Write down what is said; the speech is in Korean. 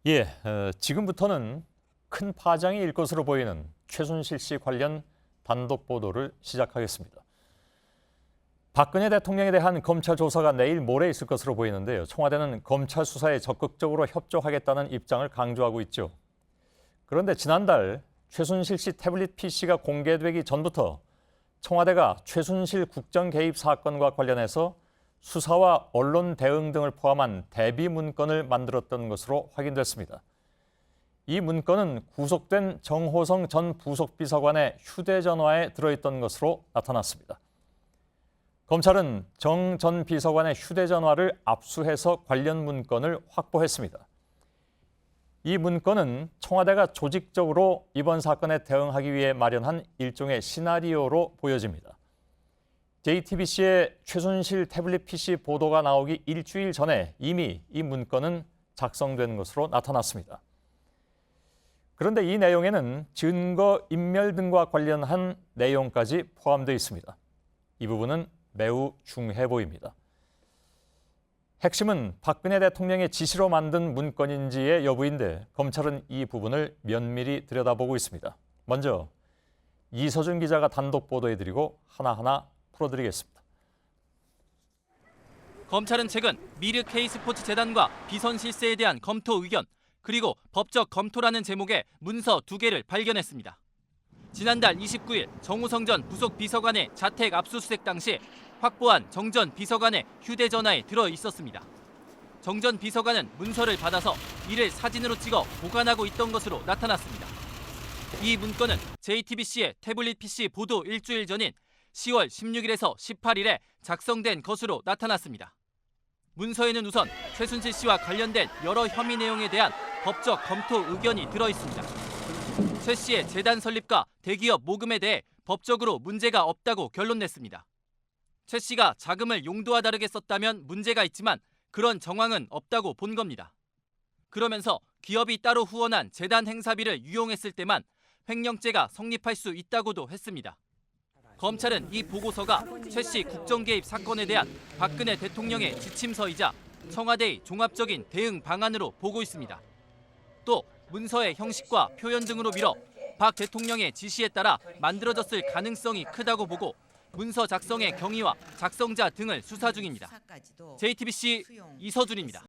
예, 지금부터는 큰 파장이 일 것으로 보이는 최순실 씨 관련 단독 보도를 시작하겠습니다. 박근혜 대통령에 대한 검찰 조사가 내일 모레 있을 것으로 보이는데요. 청와대는 검찰 수사에 적극적으로 협조하겠다는 입장을 강조하고 있죠. 그런데 지난달 최순실 씨 태블릿 PC가 공개되기 전부터 청와대가 최순실 국정 개입 사건과 관련해서 수사와 언론 대응 등을 포함한 대비 문건을 만들었던 것으로 확인됐습니다. 이 문건은 구속된 정호성 전 부속비서관의 휴대전화에 들어있던 것으로 나타났습니다. 검찰은 정 전 비서관의 휴대전화를 압수해서 관련 문건을 확보했습니다. 이 문건은 청와대가 조직적으로 이번 사건에 대응하기 위해 마련한 일종의 시나리오로 보여집니다. JTBC의 최순실 태블릿 PC 보도가 나오기 일주일 전에 이미 이 문건은 작성된 것으로 나타났습니다. 그런데 이 내용에는 증거 인멸 등과 관련한 내용까지 포함되어 있습니다. 이 부분은 매우 중요해 보입니다. 핵심은 박근혜 대통령의 지시로 만든 문건인지의 여부인데 검찰은 이 부분을 면밀히 들여다보고 있습니다. 먼저 이서준 기자가 단독 보도해드리고 하나하나 풀어드리겠습니다. 검찰은 최근 미르 K스포츠재단과 비선 실세에 대한 검토 의견 그리고 법적 검토라는 제목의 문서 2개를 발견했습니다. 지난달 29일 정호성 전 부속 비서관의 자택 압수수색 당시 확보한 정 전 비서관의 휴대전화에 들어 있었습니다. 정 전 비서관은 문서를 받아서 이를 사진으로 찍어 보관하고 있던 것으로 나타났습니다. 이 문건은 JTBC의 태블릿 PC 보도 일주일 전인 10월 16일에서 18일에 작성된 것으로 나타났습니다. 문서에는 우선 최순실 씨와 관련된 여러 혐의 내용에 대한 법적 검토 의견이 들어 있습니다. 최 씨의 재단 설립과 대기업 모금에 대해 법적으로 문제가 없다고 결론냈습니다. 최 씨가 자금을 용도와 다르게 썼다면 문제가 있지만 그런 정황은 없다고 본 겁니다. 그러면서 기업이 따로 후원한 재단 행사비를 유용했을 때만 횡령죄가 성립할 수 있다고도 했습니다. 검찰은 이 보고서가 최 씨 국정 개입 사건에 대한 박근혜 대통령의 지침서이자 청와대의 종합적인 대응 방안으로 보고 있습니다. 또 문서의 형식과 표현 등으로 밀어 박 대통령의 지시에 따라 만들어졌을 가능성이 크다고 보고 문서 작성의 경위와 작성자 등을 수사 중입니다. JTBC 이서준입니다.